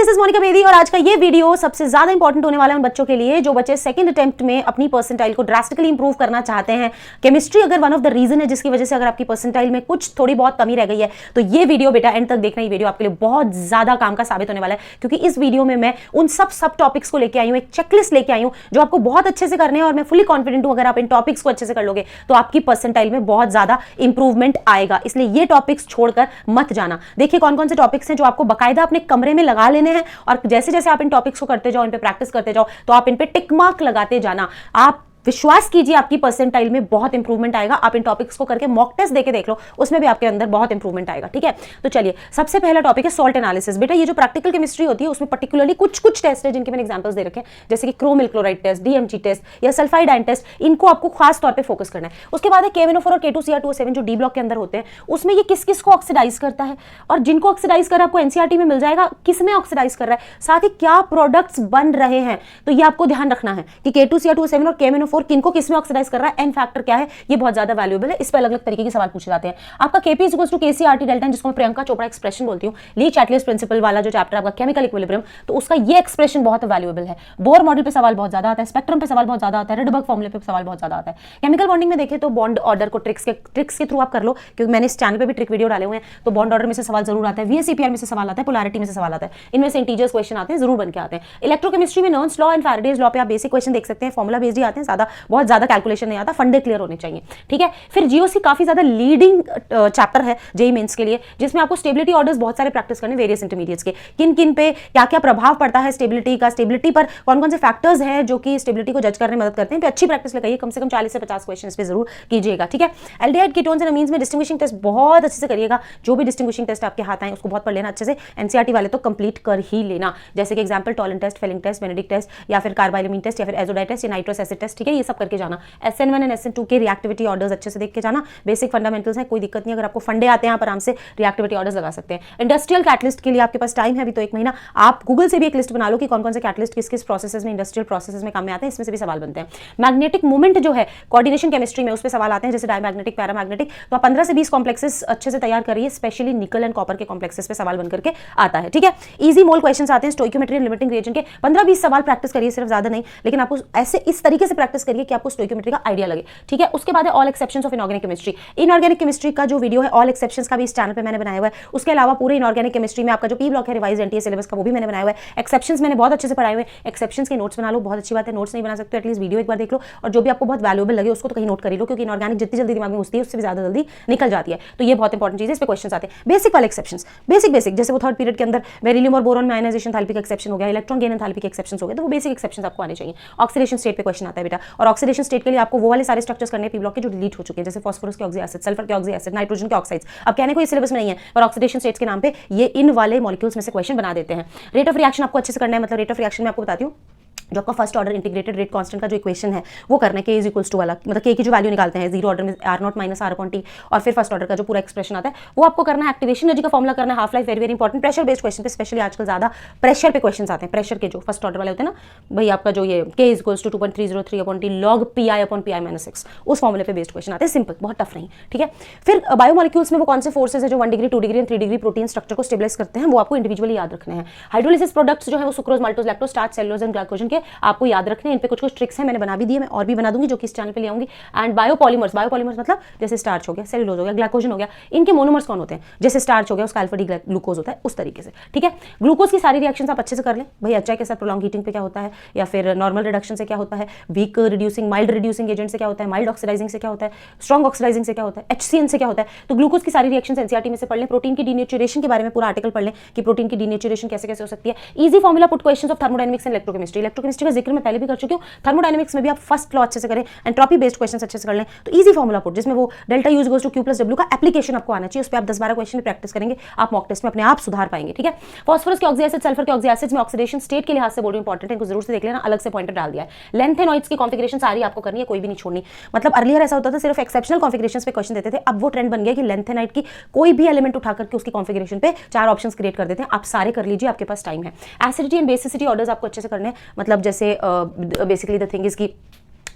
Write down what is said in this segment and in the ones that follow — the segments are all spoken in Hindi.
दिस इज मोनिका बेदी और आज का ये वीडियो सबसे ज्यादा इंपॉर्टेंट होने वाला है उन बच्चों के लिए जो बच्चे सेकंड अटेम्प्ट में अपनी परसेंटाइल को ड्रास्टिकली इंप्रूव करना चाहते हैं। केमिस्ट्री अगर वन ऑफ द रीजन है जिसकी वजह से अगर आपकी परसेंटाइल में कुछ थोड़ी बहुत कमी रह गई है तो ये वीडियो बेटा एंड तक देखना, ये वीडियो आपके लिए बहुत ज्यादा काम का साबित होने वाला है, क्योंकि इस वीडियो में मैं उन सब टॉपिक्स को लेकर आई हूं, एक चेकलिस्ट लेके आई हूं जो आपको बहुत अच्छे से करने हैं और मैं फुली कॉन्फिडेंट हूं अगर आप इन टॉपिक्स को अच्छे से कर लोगे तो आपकी परसेंटाइल में बहुत ज्यादा इंप्रूवमेंट आएगा। इसलिए ये टॉपिक्स छोड़कर मत जाना। देखिए कौन कौन से टॉपिक्स हैं जो आपको बकायदा अपने कमरे में लगा लेने हैं और जैसे जैसे आप इन टॉपिक्स को करते जाओ, इन पे प्रैक्टिस करते जाओ, तो आप इन पे टिक मार्क लगाते जाना। आप विश्वास कीजिए आपकी परसेंटाइल में बहुत इंप्रूवमेंट आएगा। आप इन टॉपिक्स को करके मॉक टेस्ट देके देख लो, उसमें भी आपके अंदर बहुत इंप्रूवमेंट आएगा। ठीक है, तो चलिए सबसे पहला टॉपिक है सॉल्ट एनालिसिस। बेटा ये जो प्रैक्टिकल केमिस्ट्री होती है उसमें पर्टिकुलरली कुछ टेस्ट है जिनके मैंने एग्जांपल्स दे रखे हैं, जैसे कि chromyl chloride test, DMG test या सल्फाइड आयन टेस्ट। इनको आपको खास तौर पर फोकस करना है। उसके बाद है KNO4 और K2Cr2O7 जो डी ब्लॉक के अंदर होते हैं, उसमें ये किस किस को ऑक्सीडाइज करता है और जिनको ऑक्सीडाइज कर आपको एनसीईआरटी में मिल जाएगा किस में ऑक्सीडाइज कर रहा है, साथ ही क्या प्रोडक्ट्स बन रहे हैं। तो ये आपको ध्यान रखना है कि K2Cr2O7 और KNO4 किनको किस में कर रहा है, एन फैक्टर क्या है, ये बहुत ज्यादा वैल्यूएबल है। इस पे अलग अलग तरीके के सवाल पूछे जाते हैं। आपका Kp = KCRT डेल्टा, जिसको मैं प्रियंका चोपड़ा एक्सप्रेशन बोलती हूं, ली चैटलिस्ट प्रिंसिपल वाला जो चैप्टर आपका केमिकल इक्विलिब्रियम, तो उसका ये एक्सप्रेशन बहुत वैल्यूएबल है। बोर मॉडल पे सवाल बहुत ज्यादा आता है, स्पेक्ट्रम पे सवाल बहुत ज्यादा आता है, रिडबर्ग फॉर्मूले पे सवाल बहुत ज्यादा आता है। केमिकल बॉन्डिंग में देखें तो बॉन्ड ऑर्डर को ट्रिक्स के थ्रू आप कर लो, क्योंकि मैंने इस चैनल पे भी ट्रिक वीडियो डाले हुए हैं। तो बॉन्ड ऑर्डर में से सवाल जरूर आता है, VSEPR में से सवाल आता है, पोलैरिटी में से सवाल आता है, इनमें से इंटीजर्स क्वेश्चन आते हैं, जरूर बन के आते हैं। इलेक्ट्रोकेमिस्ट्री में नर्न्स लॉ एंड फैराडेज लॉ पे आप बेसिक क्वेश्चन देख सकते हैं, फॉर्मूला बेस्ड ही आते हैं, बहुत ज्यादा कैलकुलेशन नहीं आता, फंडे क्लियर होने चाहिए। ठीक है, फिर जीओसी काफी ज्यादा लीडिंग चैप्टर है जेईई मेंस के लिए, जिसमें आपको स्टेबिलिटी ऑर्डर्स बहुत सारे प्रैक्टिस करने वेरियस इंटरमीडिएट्स के, किन किन पे क्या क्या प्रभाव पड़ता है स्टेबिलिटी का, स्टेबिलिटी पर कौन कौन से फैक्टर्स हैं जो कि स्टेबिलिटी को जज करने में मदद करते हैं। तो अच्छी प्रैक्टिस लगाइए, कम से कम 40 से 50 क्वेश्चन पे जरूर कीजिएगा। ठीक है, एल्डिहाइड कीटोन्स एंड अमीन्स में डिस्टिंग्विशिंग टेस्ट बहुत अच्छे से करिएगा। जो भी डिस्टिंग्विशिंग टेस्ट आपके हाथ आए उसको बहुत पढ़ लेना अच्छे से, एनसीईआरटी वाले तो कंप्लीट कर ही लेना, जैसे कि example Tollens test, Fehling test, Benedict test या फिर कार्बाइलमिन टेस्ट या फिर एजोडाइट टेस्ट या नाइट्रस एसिड टेस्ट। ठीक है, ये सब करके जाना। SN1 एंड SN2 के रिएक्टिविटी ऑर्डर्स अच्छे से देख के जाना। बेसिक फंडामेंटल्स हैं, कोई दिक्कत नहीं। अगर आपको फंडे आते हैं आप आराम से रिएक्टिविटी ऑर्डर्स लगा सकते हैं। इंडस्ट्रियल कैटलिस्ट के लिए आपके पास टाइम है अभी तो 1 महीना, आप गूगल से भी एक लिस्ट बना लो कि कौन कौन से कैटलिस्ट किस किस प्रोसेसेस में, इंडस्ट्रियल प्रोसेसेस में काम में आते हैं, इसमें से भी सवाल बनते हैं। मैग्नेटिक मूवमेंट जो है कोऑर्डिनेशन केमिस्ट्री में, उस पर सवाल आते हैं, जैसे डायमैग्नेटिक, पैरामैग्नेटिक। तो आप 15 से 20 कॉम्प्लेक्सेस अच्छे से तैयार करिए, स्पेशली निकल एंड कॉपर के कॉम्प्लेक्सेस पे सवाल बनकर के आता है। ठीक है, इजी मोल क्वेश्चंस आते हैं, स्टोइकियोमेट्री एंड लिमिटिंग रिएजेंट के 15-20 सवाल प्रैक्टिस करिए, सिर्फ ज्यादा नहीं, लेकिन आपको ऐसे इस तरीके से प्रैक्टिस करिए कि आपको स्टोइकियोमेट्री का आइडिया लगे। ठीक है, उसके बाद है all exceptions of inorganic chemistry. Inorganic chemistry का जो वीडियो है ऑल एक्सेप्शंस का भी इस चैनल पे मैंने बनाया हुआ है। उसके अलावा पूरे इनऑर्गेनिक केमिस्ट्री में आपका जो पी ब्लॉक है रिवाइज एनटीए सिलेबस का, वो भी मैंने बनाया हुआ है। एक्सेप्शंस मैंने बहुत अच्छे से पढ़ाए हुए हैं, एक्सेप्शंस के नोट्स बना लो, बहुत अच्छी बात है। नोट्स नहीं बना सकते एटलीस्ट वीडियो एक बार देख लो, और जो भी आपको बहुत वैल्यूएबल लगे उसको तो कहीं नोट कर लो, क्योंकि इनऑर्गेनिक जितनी जल्दी दिमाग में घुसती है उससे भी ज्यादा जल्दी निकल जाती है। तो ये बहुत इंपॉर्टेंट चीज है, इस पे क्वेश्चंस आते हैं। बेसिक वाले एक्सेप्शंस, बेसिक जैसे वो थर्ड पीरियड के अंदर बेरिलियम और बोरॉन में आयनाइजेशन एंथैल्पी का एक्सेप्शन हो गया, इलेक्ट्रॉन गेन एंथैल्पी के एक्सेप्शंस हो गए, तो वो बेसिक एक्सेप्शंस आपको आने चाहिए। ऑक्सीडेशन स्टेट पे क्वेश्चन आता है बेटा, और ऑक्सीडेशन स्टेट के लिए आपको वो वाले सारे स्ट्रक्चर्स करने हैं पी ब्लॉक के जो डिलीट हो चुके हैं, जैसे फास्फोरस के ऑक्सी एसिड, सल्फर के ऑक्सी एसिड, नाइट्रोजन के ऑक्साइड्स। अब कहने को इस सिलेबस में नहीं है, पर ऑक्सीडेशन स्टेट्स के नाम पे ये इन वाले मॉलिक्यूल्स में से क्वेश्चन बना देते हैं। रेट ऑफ रिएक्शन आपको अच्छे से करना है, मतलब रेट ऑफ रिएक्शन में आपको बताती हूँ, जो आपका first order integrated rate constant का जो इक्वेशन है वो करना है, K = वाला, मतलब K की जो वैल्यू निकालते हैं जीरो ऑर्डर में R0 - R/T, और फिर फर्स्ट ऑर्डर का जो पूरा एक्सप्रेशन आता है वो आपको करना है। एक्टिवेशन एनर्जी का फॉर्मूला करना है, half life very important. Pressure based question पे स्पेशली आजकल ज्यादा प्रेशर पे क्वेश्चंस आते हैं, प्रेशर के जो फर्स्ट ऑर्डर वाले होते हैं ना भाई, आपका जो ये K = 2.303/T log Pi/Pi-6, उस फॉर्मूले पे बेस्ड क्वेश्चन आते हैं, सिंपल, बहुत टफ नहीं। ठीक है, फिर बायोमोलिक्यूल्स में वो कौन से फोर्सेस है जो 1 degree, 2 degree and 3 degree protein structure को स्टेबलाइज करते हैं, वो आपको इंडिविजुअली याद रखने हैं। हाइड्रोलिसिस प्रोडक्ट्स जो है वो sucrose, maltose, lactose, starch, cellulose and glycogen के आपको याद रखने हैं। इन पे कुछ ट्रिक्स हैं, मैंने बना भी दी है, मैं और भी बना दूंगी जो कि इस चैनल पे ले आऊंगी। एंड बायोपॉलीमर्स मतलब जैसे स्टार्च हो गया, सेलुलोज हो गया, ग्लाइकोजन हो गया, इनके मोनोमर्स कौन होते हैं, जैसे स्टार्च हो गया उसका अल्फा डी ग्लूकोज होता है, उस तरीके से। ठीक है, ग्लूकोज की सारी रिएक्शंस आप अच्छे से कर लें भाई, HI के साथ प्रोलॉन्ग हीटिंग पे क्या होता है, या फिर नॉर्मल रिडक्शन से क्या होता है, weak reducing, mild reducing agent से क्या होता है, माइल्ड ऑक्सीडाइजिंग से क्या होता है, स्ट्रॉन्ग ऑक्सीडाइजिंग से क्या होता है, HCN से क्या होता है। तो ग्लूकोज की सारी रिएक्शंस एनसीईआरटी में से पढ़ लें। प्रोटीन की डीनेचुरेशन के बारे में पूरा आर्टिकल पढ़ लें कि प्रोटीन की डीनेचुरेशन कैसे कैसे हो सकती है। Easy formula put questions of thermodynamics and electrochemistry. Electrochemistry का जिक्र मैं पहले भी कर चुकी हूं, थर्मोडायनामिक्स में भी आप फर्स्ट लॉ अच्छे से करें, एंट्रोपी बेस्ड क्वेश्चंस अच्छे से कर लें। तो इजी फॉर्मूला पुट, जिसमें वो डेल्टा U = Q + W का एप्लीकेशन आपको आना चाहिए, उस पर आप 10-12 क्वेश्चन में प्रैक्टिस करेंगे, आप मॉक टेस्ट में अपने आप सुधार पाएंगे। ठीक है, फास्फोरस के ऑक्सी एसिड, सल्फर के ऑक्सी एसिड्स में ऑक्सीडेशन स्टेट के लिहाज से बोल रही हूं, इंपॉर्टेंट है, इनको जरूर से देख लेना, अलग से पॉइंटर डाल दिया है। लेंथेनॉइड्स की कॉन्फिगरेशन सारी आपको करनी है, कोई भी नहीं छोड़नी। मतलब अर्लियर ऐसा होता था सिर्फ एक्सेप्शनल कॉन्फिगरेशंस पे क्वेश्चन देते थे, अब वो ट्रेंड बन गया कि लेंथेनाइड की कोई भी एलिमेंट उठा करके उसकी कॉन्फिगरेशन पे 4 ऑप्शंस क्रिएट कर देते हैं। आप सारे कर लीजिए, आपके पास टाइम है। एसिडिटी एंड बेसिसिटी ऑर्डर्स आपको अच्छे से करने हैं, मतलब जैसे बेसिकली द थिंग इज की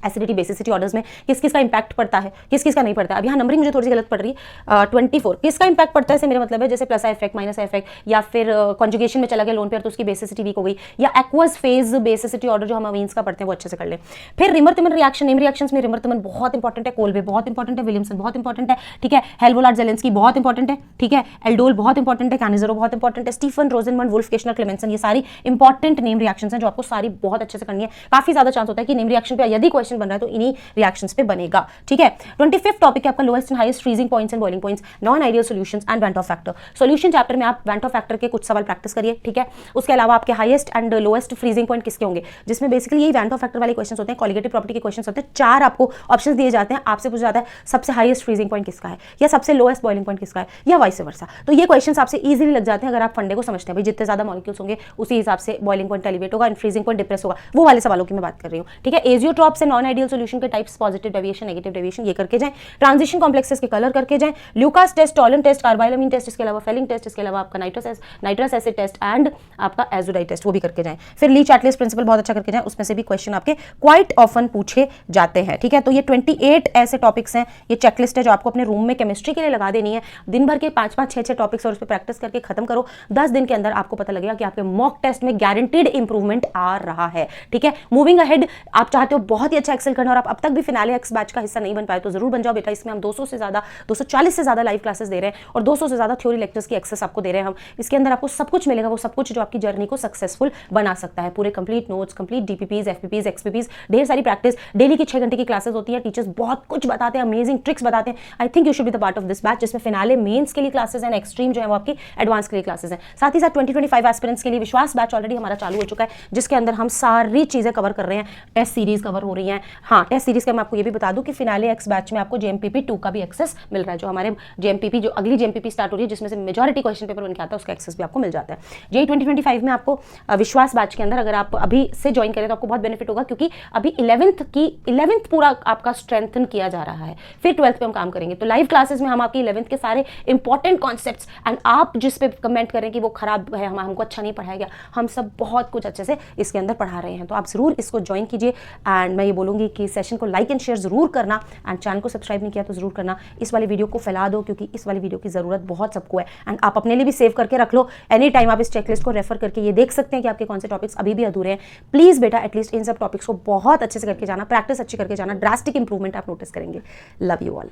एसिडिटी बेसिसिटी ऑर्डर्स में किस किस का इंपैक्ट पड़ता है, किस किस का नहीं पड़ता है। अब यहाँ नंबरिंग मुझे थोड़ी सी गलत पड़ रही है। 24 किसका इंपैक्ट पड़ता है, मेरा मतलब है जैसे प्लस इफेक्ट माइनस इफेक्ट, या फिर कॉन्जुगेशन में चला गया लोन पेयर तो उसकी बेसिसिटी वीक हो गई, या एक्वस फेज बेसिसिटी ऑर्डर जो हम अमीन्स का पढ़ते हैं वो अच्छे से कर ले। फिर रिमर-तिमर रिएक्शन, नेम रिएक्शंस में रिमर-तिमर बहुत इंपॉर्टेंट है, कोल्बे बहुत इंपॉर्टेंट है, विलियमसन बहुत इंपॉर्टेंट है, ठीक है, हेल्वोलार्ड जेलेंस्की बहुत इंपॉर्टेंट है, ठीक है, एल्डोल बहुत इंपॉर्टेंट है, कैनिजेरो बहुत इंपॉर्टेंट है, स्टीफन रोजनमंड, वुल्फ केशनर, क्लेमेंसन, ये सारी इंपॉर्टेंट नेम रिएक्शंस हैं जो आपको सारी बहुत अच्छे से करनी है। काफी ज्यादा चांस होता है कि नेम रिएक्शन पे यदि क्वेश्चन बन रहा है तो इन्हीं रिएक्शंस पे बनेगा, ठीक है। 25th टॉपिक है आपका lowest and highest freezing points and boiling points, non ideal solutions and went of factor. Solution chapter में आप वेंट ऑफ फैक्टर के कुछ सवाल प्रैक्टिस करिए, ठीक है। उसके अलावा आपके highest and lowest freezing point किसके होंगे, जिसमें बेसिकली यही वेंट ऑफ फैक्टर वाले क्वेश्चंस होते हैं, कॉलिगेटिव प्रॉपर्टी के क्वेश्चंस होते हैं। 4 आपको ऑप्शंस दिए जाते हैं, आपसे पूछा जाता है सबसे हाईएस्ट फ्रीजिंग पॉइंट किसका है, या सबसे लोएस्ट बॉइलिंग पॉइंट किसका है, या वाइस वर्सा। तो ये क्वेश्चंस आपसे इजीली लग जाते हैं अगर आप फंडे को समझते हैं। भाई जितने ज्यादा मॉलिक्यूल्स होंगे उसी हिसाब से बॉइलिंग पॉइंट एलिवेट होगा एंड फ्रीजिंग पॉइंट डिप्रेस होगा, वो वाले सवालों की मैं बात कर रही हूँ, ठीक है। एजियोट्रॉप से नॉन आइडियल सॉल्यूशन के types, positive deviation, negative deviation, ये करके जाएं। ट्रांजिशन कॉम्प्लेक्सेस के कलर करके जाएं। Lucas test, Tollens test, carbylamine test, इसके अलावा फेलिंग टेस्ट, इसके अलावा आपका नाइट्रस एसिड टेस्ट एंड आपका एजोडाइट टेस्ट, वो भी करके जाएं। फिर ली चैटलिस्ट प्रिंसिपल बहुत अच्छा करके जाएं, उसमें से भी क्वेश्चन आपके क्वाइट ऑफन पूछे जाते हैं, ठीक है। तो ये 28 ऐसे टॉपिक्स हैं, ये चेकलिस्ट है जो आपको अपने रूम में केमिस्ट्री के लिए लगा देनी है। दिन भर के 5-5, 6-6 टॉपिक्स और उस पर प्रैक्टिस करके खत्म करो। 10 दिन के अंदर आपको पता लगेगा कि आपके मॉक टेस्ट में गारंटीड इंप्रूवमेंट आ रहा है, ठीक है। मूविंग अहेड, आप चाहते हो बहुत ही अच्छा एक्सेल करना और आप अब तक भी फिनाले एक्स बैच का हिस्सा नहीं बन पाए तो जरूर बन जाओ बेटा। इसमें हम 200 से ज्यादा 240 से ज्यादा लाइव क्लासेस दे रहे हैं और 200 से ज्यादा थ्योरी लेक्चर्स की एक्सेस आपको दे रहे हैं हम। इसके अंदर आपको सब कुछ मिलेगा, वो सब कुछ जो आपकी जर्नी को सक्सेसफुल बना सकता है। पूरे कंप्लीट नोट्स, कंप्लीट डीपीपीज, एफपीपीज, एक्सपीपीज, ढेर सारी प्रैक्टिस, डेली की 6 घंटे की क्लासेस होती है। टीचर्स बहुत कुछ बताते हैं, अमेजिंग ट्रिक्स बताते हैं। I think you should be the part of this batch, जिसमें फिनाले मेंस के लिए क्लासेस हैं, एक्सट्रीम जो है वो आपकी एडवांस के लिए क्लासेस हैं। साथ ही साथ 2025 एस्पिरेंट्स के लिए विश्वास बैच ऑलरेडी हमारा चालू हो चुका है, जिसके अंदर हम सारी चीजें कवर कर रहे हैं। टेस्ट सीरीज कवर हो रही है। हाँ, टेस्ट सीरीज का मैं आपको ये भी बता दूं कि फिनाले एक्स बैच में आपको जेएमपीपी 2 का भी एक्सेस मिल रहा है। जो हमारे जेएमपीपी, जो अगली जेएमपीपी स्टार्ट हो रही है जिसमें से मेजॉरिटी क्वेश्चन पेपर बन के आता है, उसका एक्सेस भी आपको मिल जाता है। जेईई 2025 में आपको विश्वास बैच के अंदर अगर आप अभी से ज्वाइन करें तो आपको बहुत बेनिफिट होगा, क्योंकि अभी 11th पूरा आपका स्ट्रेंथन किया जा रहा है। फिर 12th पे हम काम करेंगे। तो लाइव क्लासेस में हम आपकी 11th के सारे इंपॉर्टेंट कॉन्सेप्ट्स, एंड आप जिस पे कमेंट करें कि वो खराब है, हमको अच्छा नहीं पढ़ाया गया, हम सब बहुत कुछ अच्छे से इसके अंदर पढ़ा रहे हैं। तो आप जरूर इसको ज्वाइन कीजिए। एंड मैं ये बोलूंगी कि सेशन को लाइक एंड शेयर जरूर करना, एंड चैनल को सब्सक्राइब नहीं किया तो जरूर करना। इस वाले वीडियो को फैला दो, क्योंकि इस वाली वीडियो की जरूरत बहुत सबको है। एंड आप अपने लिए भी सेव करके रख लो। एनी टाइम आप इस चेकलिस्ट को रेफर करके ये देख सकते हैं कि आपके कौन से टॉपिक्स अभी भी अधूरे हैं। प्लीज बेटा एटलीस्ट इन सब टॉपिक्स को बहुत अच्छे से करके जाना, प्रैक्टिस अच्छी करके जाना, ड्रास्टिक इंप्रूवमेंट आप नोटिस करेंगे। Love you all.